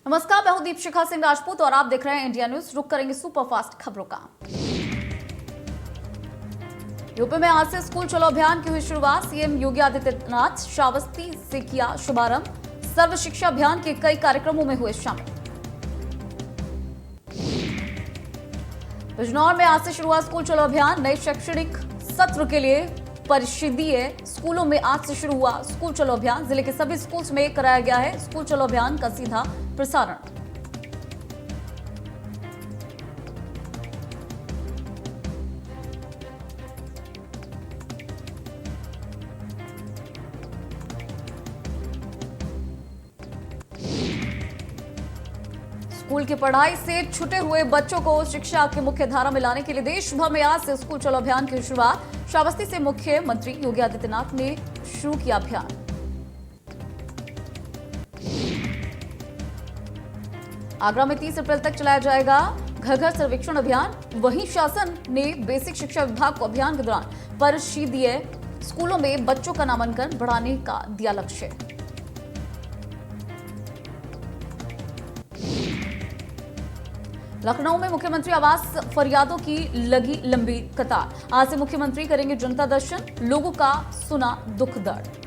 नमस्कार, मैं हूं दीपशिखा सिंह राजपूत और आप देख रहे हैं इंडिया न्यूज। रुक करेंगे सुपरफास्ट खबरों का। यूपी में आज से स्कूल चलो अभियान की हुई शुरुआत। सीएम योगी आदित्यनाथ श्रावस्ती से किया शुभारंभ। सर्व शिक्षा अभियान के कई कार्यक्रमों में हुए शामिल। बिजनौर में आज से शुरू हुआ स्कूल चलो अभियान। नए शैक्षणिक सत्र के लिए परिषदीय स्कूलों में आज से शुरू हुआ स्कूल चलो अभियान। जिले के सभी स्कूल्स में कराया गया है स्कूल चलो अभियान का सीधा प्रसारण। स्कूल की पढ़ाई से छूटे हुए बच्चों को शिक्षा की मुख्य धारा में लाने के लिए देश भर में आज से स्कूल चलो अभियान की शुरुआत। श्रावस्ती से मुख्यमंत्री योगी आदित्यनाथ ने शुरू किया अभियान। आगरा में 30 अप्रैल तक चलाया जाएगा घर घर सर्वेक्षण अभियान। वहीं शासन ने बेसिक शिक्षा विभाग को अभियान के दौरान परिषदीय स्कूलों में बच्चों का नामांकन बढ़ाने का दिया लक्ष्य। लखनऊ में मुख्यमंत्री आवास फरियादों की लगी लंबी कतार। आज से मुख्यमंत्री करेंगे जनता दर्शन। लोगों का सुना दुख दर्द।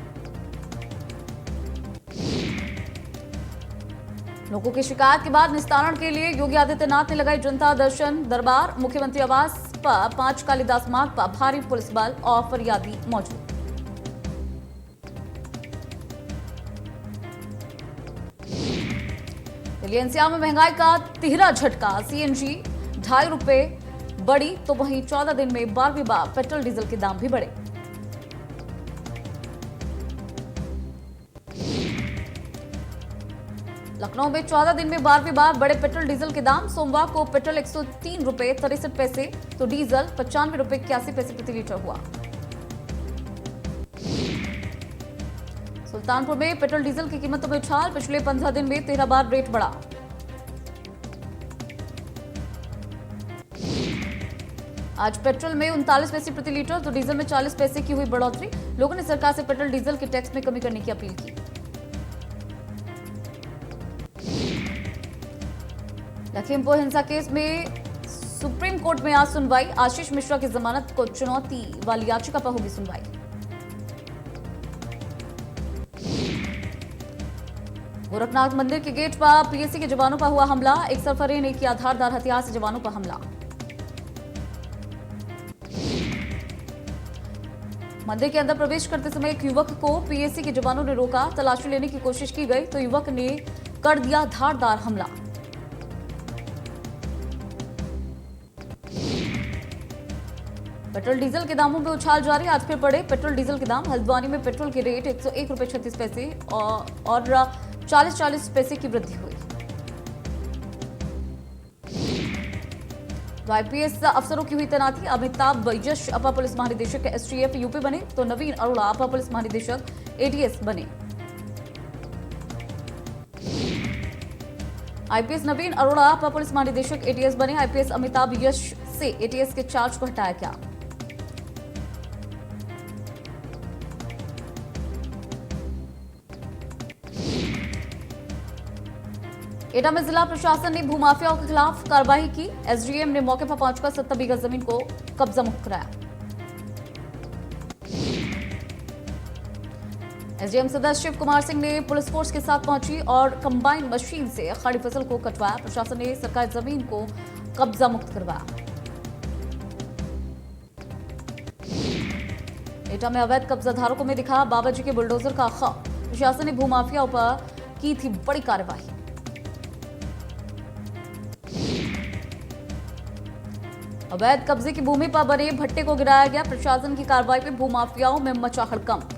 लोगों की शिकायत के बाद निस्तारण के लिए योगी आदित्यनाथ ने लगाई जनता दर्शन दरबार। मुख्यमंत्री आवास पर 5 कालिदास मार्ग पर भारी पुलिस बल और फरियादी मौजूद। दिल्ली एनसीआर में महंगाई का तिहरा झटका। सीएनजी ₹2.5 बढ़ी तो वहीं 14 दिन में 12वीं बार पेट्रोल डीजल के दाम भी बढ़े। लखनऊ में 14 दिन में 12वीं बार बढ़े पेट्रोल डीजल के दाम। सोमवार को पेट्रोल ₹103.63 तो डीजल ₹95.81 प्रति लीटर हुआ। सुल्तानपुर में पेट्रोल डीजल की कीमतों में उछाल। पिछले 15 दिन में 13 बार रेट बढ़ा। आज पेट्रोल में 39 पैसे प्रति लीटर तो डीजल में 40 पैसे की हुई बढ़ोतरी। लोगों ने सरकार से पेट्रोल डीजल के टैक्स में कमी करने की अपील की। लखीमपुर हिंसा केस में सुप्रीम कोर्ट में आज सुनवाई। आशीष मिश्रा की जमानत को चुनौती वाली याचिका पर होगी सुनवाई। गोरखनाथ मंदिर के गेट पर पीएसी के जवानों पर हुआ हमला। एक सरफरे ने किया धारदार हथियार से जवानों पर हमला। मंदिर के अंदर प्रवेश करते समय एक युवक को पीएसी के जवानों ने रोका। तलाशी लेने की कोशिश की गई तो युवक ने कर दिया धारदार हमला। पेट्रोल डीजल के दामों में उछाल जारी। आज फिर बढ़े पेट्रोल डीजल के दाम। हल्द्वानी में पेट्रोल के रेट ₹101.36 और 40 पैसे की वृद्धि हुई। आईपीएस अफसरों की हुई तैनाती। अमिताभ यश अपर पुलिस महानिदेशक एसटीएफ यूपी बने तो नवीन अरोड़ा अपर पुलिस महानिदेशक एटीएस बने। आईपीएस नवीन अरोड़ा अपर पुलिस महानिदेशक एटीएस बने। आईपीएस अमिताभ यश से एटीएस के चार्ज को हटाया गया। एटा में जिला प्रशासन ने भूमाफियाओं के खिलाफ कार्रवाई की। एसडीएम ने मौके पर पहुंचकर 70 बीघा जमीन को कब्जा मुक्त कराया। एसडीएम सदस्य शिव कुमार सिंह ने पुलिस फोर्स के साथ पहुंची और कंबाइन मशीन से खड़ी फसल को कटवाया। प्रशासन ने सरकारी जमीन को कब्जा मुक्त करवाया। एटा में अवैध कब्जा धारकों में दिखा बाबाजी के बुलडोजर का खौफ। प्रशासन ने भूमाफियाओं पर की थी बड़ी कार्रवाई। अवैध कब्जे की भूमि पर बने भट्टे को गिराया गया। प्रशासन की कार्रवाई में भूमाफियाओं में मचा हड़कंप।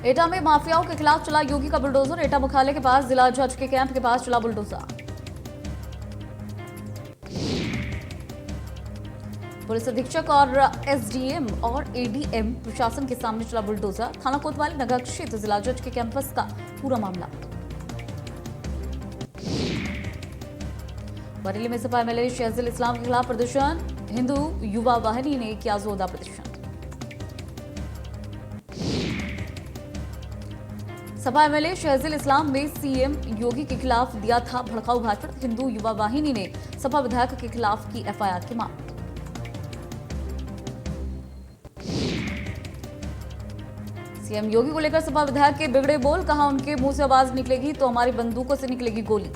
एटा में माफियाओं के खिलाफ चला योगी का बुलडोजर। एटा मुख्यालय के पास जिला जज के कैंप के पास चला बुलडोजर। पुलिस अधीक्षक और एसडीएम और एडीएम प्रशासन के सामने चला बुलडोजर। थाना कोतवाली नगर क्षेत्र जिला जज के कैंपस का पूरा मामला। बरेली में सपा एमएलए शहजुल इस्लाम के खिलाफ प्रदर्शन। हिंदू युवा वाहिनी ने किया जोरदार प्रदर्शन। सपा एमएलए शहजील इस्लाम ने सीएम योगी के खिलाफ दिया था भड़काऊ भाषण। हिंदू युवा वाहिनी ने सपा विधायक के खिलाफ की एफआईआर की मांग। सीएम योगी को लेकर सपा विधायक के बिगड़े बोल, कहा उनके मुंह से आवाज निकलेगी तो हमारी बंदूकों से निकलेगी गोली।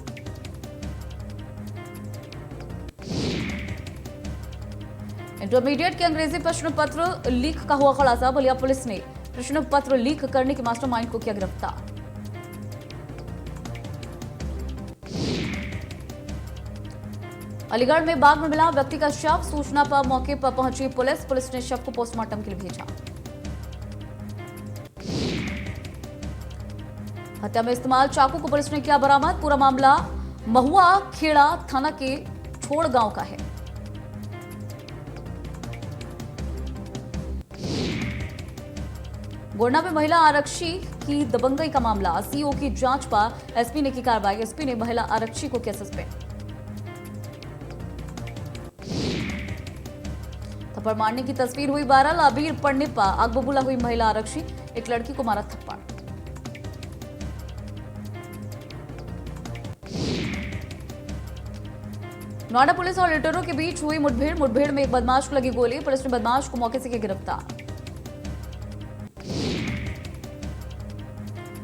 इंटरमीडिएट के अंग्रेजी प्रश्न पत्र लीक का हुआ खुलासा। बलिया पुलिस ने प्रश्न पत्र लीक करने के मास्टरमाइंड को किया गिरफ्तार। अलीगढ़ में बाग में मिला व्यक्ति का शव। सूचना पर मौके पर पहुंची पुलिस। पुलिस ने शव को पोस्टमार्टम के लिए भेजा। हत्या में इस्तेमाल चाकू को पुलिस ने किया बरामद। पूरा मामला महुआ खेड़ा थाना के छोड़ गांव का है। गोंडा में महिला आरक्षी की दबंगई का मामला। सीओ की जांच पर एसपी ने की कार्रवाई। एसपी ने महिला आरक्षी को किया सस्पेंड। थप्पड़ मारने की तस्वीर हुई वायरल। अबीर पड़ने पर आग बबूला हुई महिला आरक्षी। एक लड़की को मारा थप्पड़। नोएडा पुलिस और लुटेरों के बीच हुई मुठभेड़ में एक बदमाश को लगी गोली। पुलिस ने बदमाश को मौके से किया गिरफ्तार।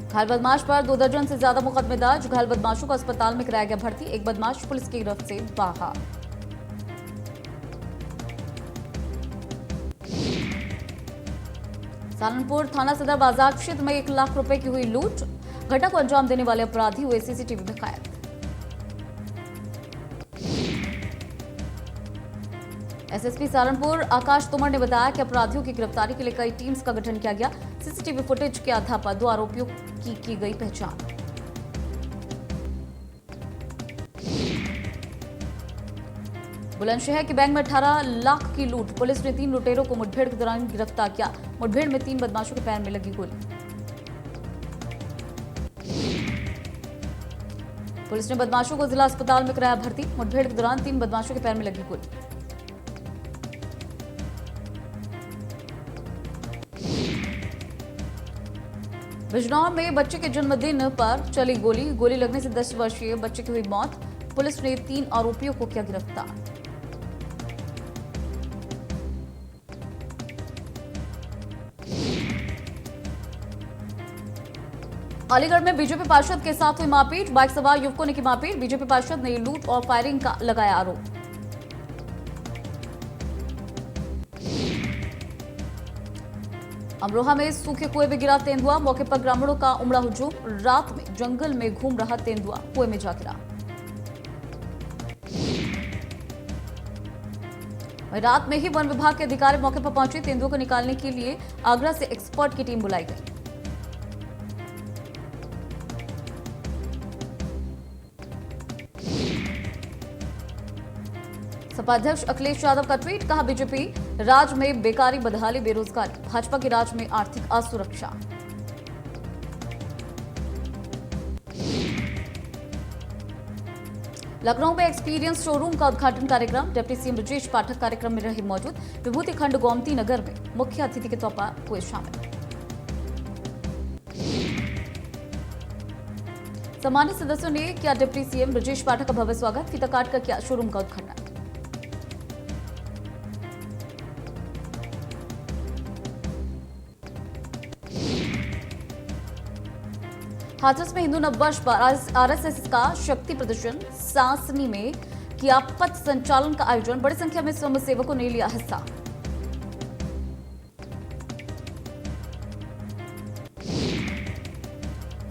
घायल बदमाश पर 2 दर्जन से ज्यादा मुकदमे दर्ज। घायल बदमाशों को अस्पताल में कराया गया भर्ती। एक बदमाश पुलिस की गिरफ्त से बाहर। सहारनपुर थाना सदर बाजार क्षेत्र में 1 लाख रुपए की हुई लूट। घटना को अंजाम देने वाले अपराधी हुए सीसीटीवी में कैद। एसएसपी सहारनपुर आकाश तोमर ने बताया कि अपराधियों की गिरफ्तारी के लिए कई टीम्स का गठन किया गया। सीसीटीवी फुटेज के आधार पर 2 आरोपियों की गई पहचान। बुलंदशहर के बैंक में 18 लाख की लूट। पुलिस ने 3 लुटेरों को मुठभेड़ के दौरान गिरफ्तार किया। मुठभेड़ में 3 बदमाशों के पैर में लगी गोली। पुलिस ने बदमाशों को जिला अस्पताल में कराया भर्ती। मुठभेड़ के दौरान 3 बदमाशों के पैर में लगी गोली। बिजनौर में बच्चे के जन्मदिन पर चली गोली। गोली लगने से 10 वर्षीय बच्चे की हुई मौत। पुलिस ने 3 आरोपियों को किया गिरफ्तार। अलीगढ़ में बीजेपी पार्षद के साथ हुई मारपीट। बाइक सवार युवकों ने की मारपीट। बीजेपी पार्षद ने लूट और फायरिंग का लगाया आरोप। अमरोहा में सूखे कुएं में गिरा तेंदुआ। मौके पर ग्रामीणों का उमड़ा हुजूम। रात में जंगल में घूम रहा तेंदुआ कुएं में जा गिरा। रात में ही वन विभाग के अधिकारी मौके पर पहुंचे। तेंदुओं को निकालने के लिए आगरा से एक्सपर्ट की टीम बुलाई गई। सपा अध्यक्ष अखिलेश यादव का ट्वीट, कहा बीजेपी राज में बेकारी, बदहाली, बेरोजगारी, भाजपा के राज में आर्थिक असुरक्षा। लखनऊ में एक्सपीरियंस शोरूम का उद्घाटन कार्यक्रम। डिप्टी सीएम ब्रजेश पाठक कार्यक्रम में रहे मौजूद। विभूति खंड गोमती नगर में मुख्य अतिथि के तौर पर हुए शामिल। सम्मानित सदस्यों ने किया डिप्टी सीएम ब्रजेश पाठक का भव्य स्वागत। फीता काट कर किया शोरूम का उद्घाटन। हाथरस में हिंदू नववर्ष पर आरएसएस का शक्ति प्रदर्शन। सांसनी में किया पथ संचालन का आयोजन। बड़ी संख्या में स्वयंसेवकों ने लिया हिस्सा।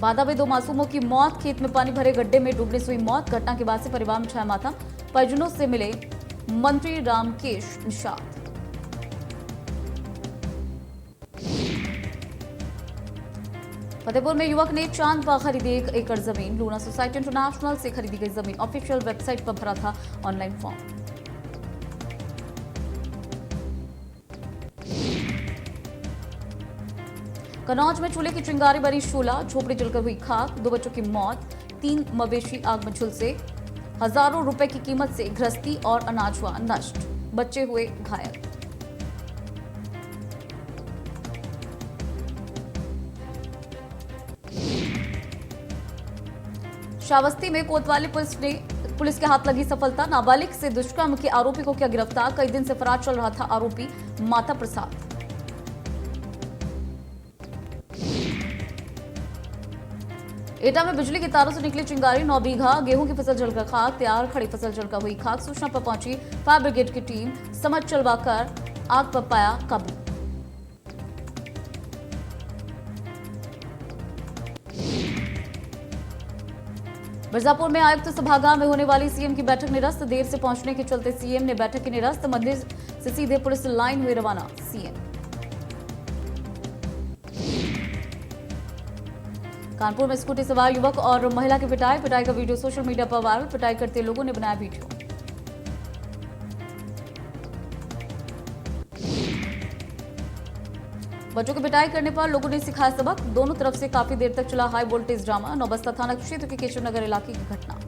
बांदा में 2 मासूमों की मौत। खेत में पानी भरे गड्ढे में डूबने से हुई मौत। घटना के बाद से परिवार में छाया मातम। परिजनों से मिले मंत्री रामकेश निषाद। फतेहपुर में युवक ने चांद पर खरीदी 1 एकड़ जमीन। लूना सोसाइटी इंटरनेशनल से खरीदी गई जमीन। ऑफिशियल वेबसाइट पर भरा था ऑनलाइन फॉर्म। कन्नौज में चूल्हे की चिंगारी बनी शूला। झोपड़ी जलकर हुई खाक। 2 बच्चों की मौत। 3 मवेशी आग में झुलसे। हजारों रुपए की कीमत से गृहस्थी और अनाज हुआ नष्ट। बच्चे हुए घायल। श्रावस्ती में कोतवाली पुलिस के हाथ लगी सफलता। नाबालिग से दुष्कर्म के आरोपी को किया गिरफ्तार। कई दिन से फरार चल रहा था आरोपी माता प्रसाद। एटा में बिजली के तारों से निकली चिंगारी। 9 बीघा गेहूं की फसल जलकर खाक। तैयार खड़ी फसल जलकर हुई खाक। सूचना पर पहुंची फायर ब्रिगेड की टीम। समझ चलवाकर आग पर पाया काबू। मिर्जापुर में आयुक्त सभागार में होने वाली सीएम की बैठक निरस्त। देर से पहुंचने के चलते सीएम ने बैठक की निरस्त। मंदिर से सीधे पुलिस लाइन हुए रवाना सीएम। कानपुर में स्कूटी सवार युवक और महिला की पिटाई का वीडियो सोशल मीडिया पर वायरल। पिटाई करते लोगों ने बनाया वीडियो। बच्चों की पिटाई करने पर लोगों ने सिखाया सबक। दोनों तरफ से काफी देर तक चला हाई वोल्टेज ड्रामा। नौबस्ता थाना क्षेत्र के केशव नगर इलाके की घटना।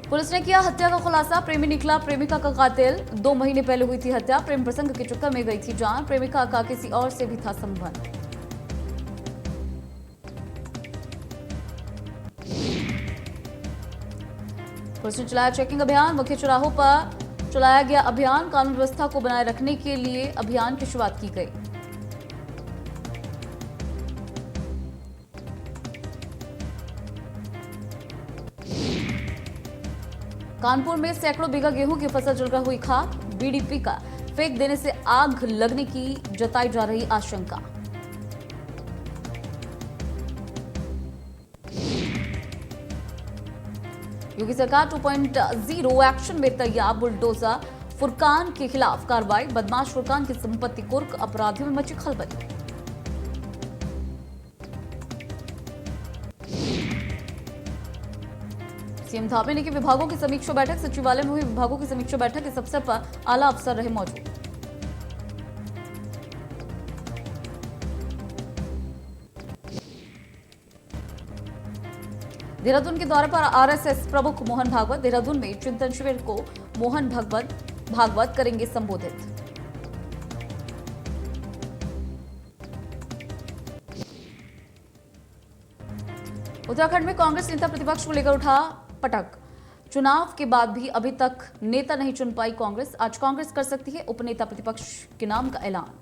पुलिस ने किया हत्या का खुलासा। प्रेमी निकला प्रेमिका का कातिल। 2 महीने पहले हुई थी हत्या। प्रेम प्रसंग के चक्कर में गई थी जान। प्रेमिका का किसी और से भी था संबंध। पुलिस ने चलाया चेकिंग अभियान। मुख्य चौराहों पर चलाया गया अभियान। कानून व्यवस्था को बनाए रखने के लिए अभियान की शुरुआत की गई। कानपुर में सैकड़ों बीघा गेहूं की फसल जलकर हुई खाक। बीडीपी का फेंक देने से आग लगने की जताई जा रही आशंका। योगी सरकार 2.0 एक्शन में तैयार। बुलडोजर फुरकान के खिलाफ कार्रवाई। बदमाश फुरकान की संपत्ति कुर्क। अपराधियों में मची खलबली। सीएम धामी ने की विभागों की समीक्षा बैठक। सचिवालय में हुई विभागों की समीक्षा बैठक। इस अवसर पर आला अफसर रहे मौजूद। देहरादून के दौरे पर आरएसएस प्रमुख मोहन भागवत। देहरादून में चिंतन शिविर को मोहन भागवत करेंगे संबोधित। उत्तराखंड में कांग्रेस नेता प्रतिपक्ष को लेकर उठा पटक। चुनाव के बाद भी अभी तक नेता नहीं चुन पाई कांग्रेस। आज कांग्रेस कर सकती है उपनेता प्रतिपक्ष के नाम का ऐलान।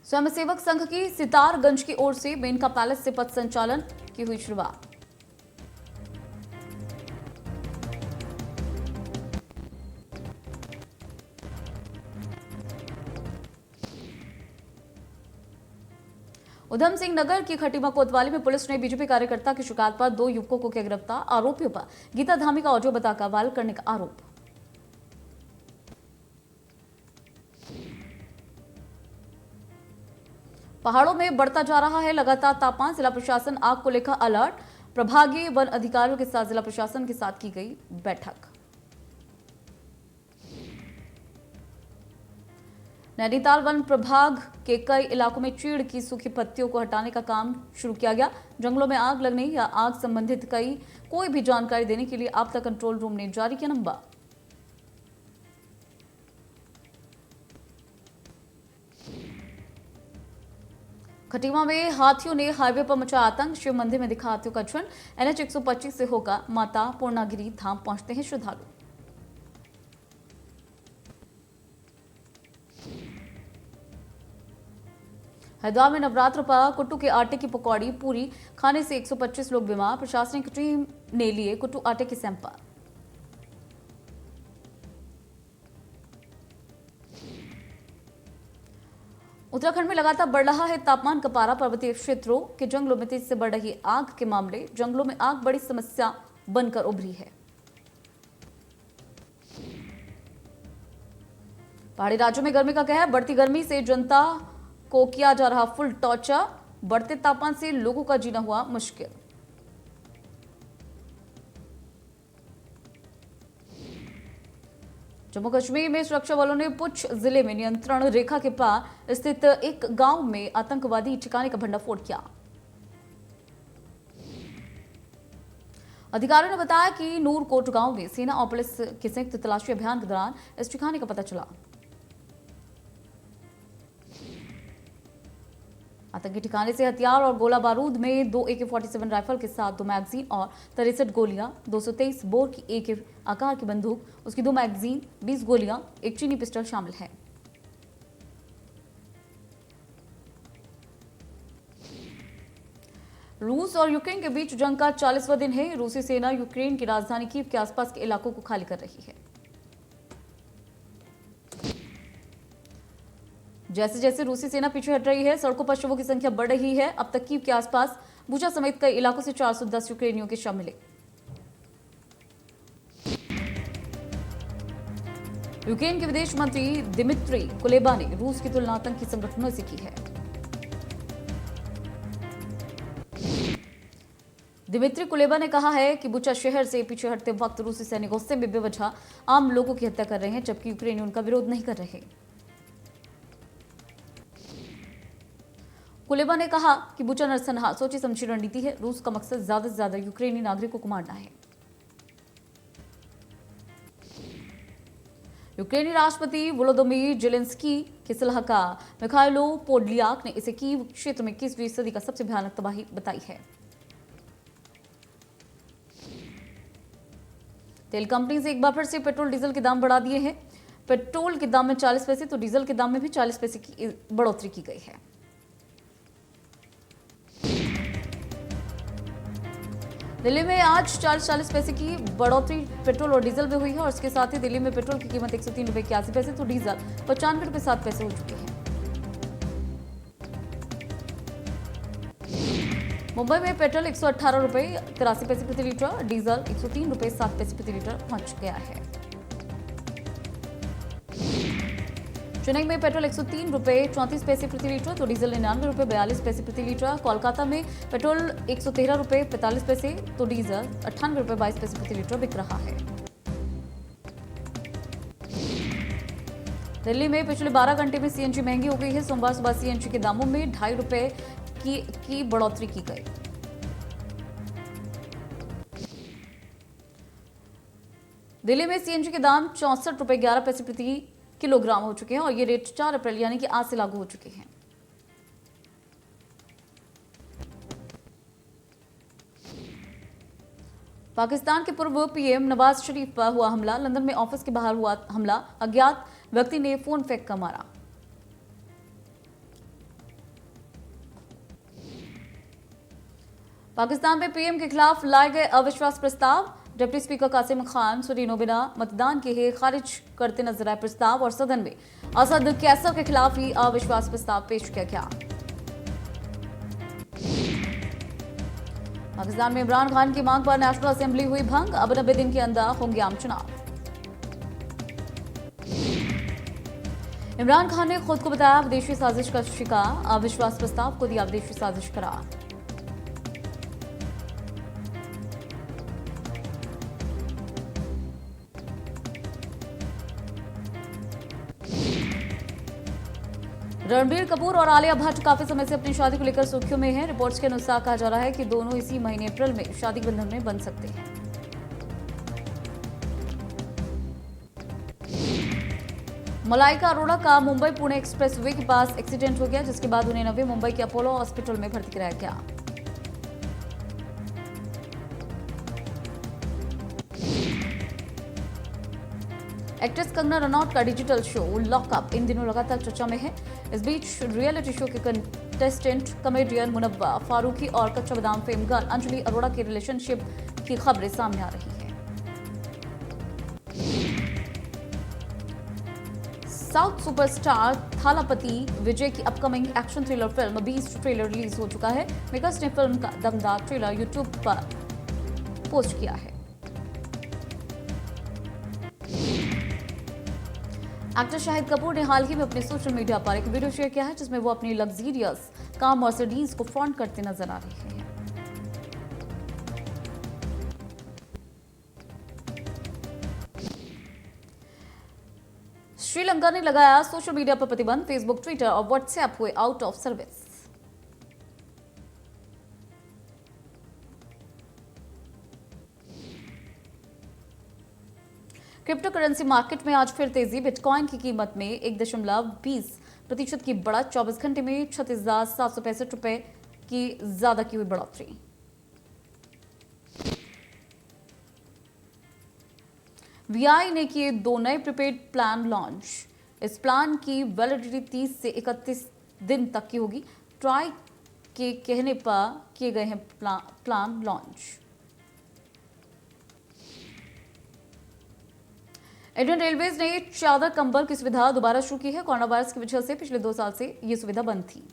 स्वयंसेवक संघ की सितारगंज की ओर से मेनका पैलेस से पथ संचालन की हुई शुरुआत। उधम सिंह नगर की खटीमा कोतवाली में पुलिस ने बीजेपी कार्यकर्ता की शिकायत पर 2 युवकों को किया गिरफ्तार। आरोपियों पर गीता धामी का ऑडियो बताकर वायरल करने का आरोप। पहाड़ों में बढ़ता जा रहा है लगातार तापमान। जिला प्रशासन आग को लेकर अलर्ट। प्रभागीय वन अधिकारियों के साथ जिला प्रशासन के साथ की गई बैठक। नैनीताल वन प्रभाग के कई इलाकों में चीड़ की सूखी पत्तियों को हटाने का काम शुरू किया गया। जंगलों में आग लगने या आग संबंधित कोई भी जानकारी देने के लिए आपदा कंट्रोल रूम ने जारी किया नंबर। खटीमा में हाथियों ने हाईवे पर मचा आतंक। शिव मंदिर में दिखा हाथियों का झुंड। NH 125 से होकर माता पूर्णागिरी धाम पहुंचते हैं श्रद्धालु। हरिद्वार में नवरात्र पर कुट्टू के आटे की पकौड़ी पूरी खाने से 125 लोग बीमार। प्रशासनिक टीम ने लिए कुट्टू आटे के सैंपल। उत्तराखंड में लगातार बढ़ रहा है तापमान का पारा। पर्वतीय क्षेत्रों के जंगलों में तेजी से बढ़ रही आग के मामले। जंगलों में आग बड़ी समस्या बनकर उभरी है। पहाड़ी राज्यों में गर्मी का कहर। बढ़ती गर्मी से जनता को किया जा रहा फुल टॉर्चर। बढ़ते तापमान से लोगों का जीना हुआ मुश्किल। जम्मू कश्मीर में सुरक्षा बलों ने पुंछ जिले में नियंत्रण रेखा के पार स्थित एक गांव में आतंकवादी ठिकाने का भंडाफोड़ किया। अधिकारियों ने बताया कि नूरकोट गांव में सेना और पुलिस के संयुक्त तलाशी अभियान के दौरान इस ठिकाने का पता चला। आतंकी ठिकाने से हथियार और गोला बारूद में 2 AK-47 राइफल के साथ 2 मैगजीन और 63 गोलियां, 223 बोर की AK आकार की बंदूक, उसकी 2 मैगजीन, 20 गोलियां, एक चीनी पिस्टल शामिल है। रूस और यूक्रेन के बीच जंग का 40वां दिन है। रूसी सेना यूक्रेन की राजधानी कीव के आसपास के इलाकों को खाली कर रही है। जैसे जैसे रूसी सेना पीछे हट रही है, सड़कों पर शवों की संख्या बढ़ रही है। अब तक कीव के आसपास बुचा समेत कई इलाकों से 410 यूक्रेनियों के शव मिले। यूक्रेन के विदेश मंत्री दिमित्री कुलेबा ने रूस की तुलना आतंकी संगठनों से की है। दिमित्री कुलेबा ने कहा है कि बुचा शहर से पीछे हटते वक्त रूसी सैनिक गुस्से में बेवजह आम लोगों की हत्या कर रहे हैं, जबकि यूक्रेनी उनका विरोध नहीं कर रहे। कुलेबा ने कहा कि बुचा नरसंहार सोची समझी रणनीति है। रूस का मकसद ज्यादा से ज्यादा यूक्रेनी नागरिकों को मारना है। यूक्रेनी राष्ट्रपति वोलोदोमिर जेलेंस्की के सलाहकार मिखाइलो पोडलियाक ने इसे कीव क्षेत्र में 21वीं सदी का सबसे भयानक तबाही बताई है। तेल कंपनी से एक बार फिर से पेट्रोल डीजल के दाम बढ़ा दिए हैं। पेट्रोल के दाम में 40 पैसे तो डीजल के दाम में भी 40 पैसे की बढ़ोतरी की गई है। दिल्ली में आज 40 पैसे की बढ़ोतरी पेट्रोल और डीजल में हुई है और इसके साथ ही दिल्ली में पेट्रोल की कीमत 103 रुपए 81 पैसे तो डीजल 95 रुपए 7 पैसे हो चुकी है। मुंबई में पेट्रोल 118 रुपए 83 पैसे प्रति लीटर, डीजल 103 रुपए 7 पैसे प्रति लीटर पहुंच गया है। चेन्नई में पेट्रोल 103 रुपए 34 पैसे प्रति लीटर तो डीजल 99 रुपए 42 पैसे प्रति लीटर। कोलकाता में पेट्रोल 113 रुपए 45 पैसे तो डीजल 98 रुपए 22 पैसे प्रति लीटर बिक रहा है। दिल्ली में पिछले 12 घंटे में सीएनजी महंगी हो गई है। सोमवार सुबह सीएनजी के दामों में 2.5 रुपए की बढ़ोतरी की गई। दिल्ली में सीएनजी के दाम 64 रुपए 11 पैसे प्रति किलोग्राम हो चुके हैं और ये रेट 4 अप्रैल यानी कि आज से लागू हो चुके हैं। पाकिस्तान के पूर्व पीएम नवाज शरीफ पर हुआ हमला। लंदन में ऑफिस के बाहर हुआ हमला। अज्ञात व्यक्ति ने फोन फेंक कर मारा। पाकिस्तान में पीएम के खिलाफ लाए गए अविश्वास प्रस्ताव। डिप्टी स्पीकर कासिम खान सुरीनो बिना मतदान के ही खारिज करते नजर आए प्रस्ताव और सदन में असद कैसर के खिलाफ ही अविश्वास प्रस्ताव पेश किया गया। पाकिस्तान में इमरान खान की मांग पर नेशनल असेंबली हुई भंग। अब 90 दिन के अंदर होंगे आम चुनाव। इमरान खान ने खुद को बताया विदेशी साजिश का शिकार। अविश्वास प्रस्ताव को दिया विदेशी साजिश करार। रणबीर कपूर और आलिया भट्ट काफी समय से अपनी शादी को लेकर सुर्खियों में हैं। रिपोर्ट्स के अनुसार कहा जा रहा है कि दोनों इसी महीने अप्रैल में शादी के बंधन में बंध सकते हैं। मलाइका अरोड़ा का मुंबई पुणे एक्सप्रेसवे के पास एक्सीडेंट हो गया, जिसके बाद उन्हें नवी मुंबई के अपोलो हॉस्पिटल में भर्ती कराया गया। एक्ट्रेस कंगना रनौत का डिजिटल शो लॉकअप इन दिनों लगातार चर्चा में है। इस बीच रियलिटी शो के कंटेस्टेंट कॉमेडियन मुनव्वा फारूकी और कच्चा बादाम फेम गर्ल अंजलि अरोड़ा के रिलेशनशिप की खबरें सामने आ रही है। साउथ सुपरस्टार थालापति विजय की upcoming action thriller film beast trailer release हो चुका है। मेकर्स ने फिल्म का दमदार ट्रेलर यूट्यूब पर पोस्ट किया है। एक्टर शाहिद कपूर ने हाल ही में अपने सोशल मीडिया पर एक वीडियो शेयर किया है, जिसमें वो अपनी लग्जरियस कार मर्सिडीज को फ्रंट करते नजर आ रहे हैं। श्रीलंका ने लगाया सोशल मीडिया पर प्रतिबंध। फेसबुक, ट्विटर और व्हाट्सएप हुए out of service. Crypto currency market में आज फिर तेजी। बिटकॉइन की कीमत में 1.20% की बढ़त। 24 घंटे में 36,765 रुपए की ज्यादा की हुई बढ़ोतरी। वीआई ने किए 2 नए प्रीपेड प्लान लॉन्च। इस प्लान की वैलिडिटी 30 से 31 दिन तक की होगी। ट्राई के कहने पर किए गए हैं प्लान लॉन्च। इंडियन रेलवेज ने चादर कंबल की सुविधा दोबारा शुरू की है। कोरोना वायरस की वजह से पिछले 2 साल से ये सुविधा बंद थी।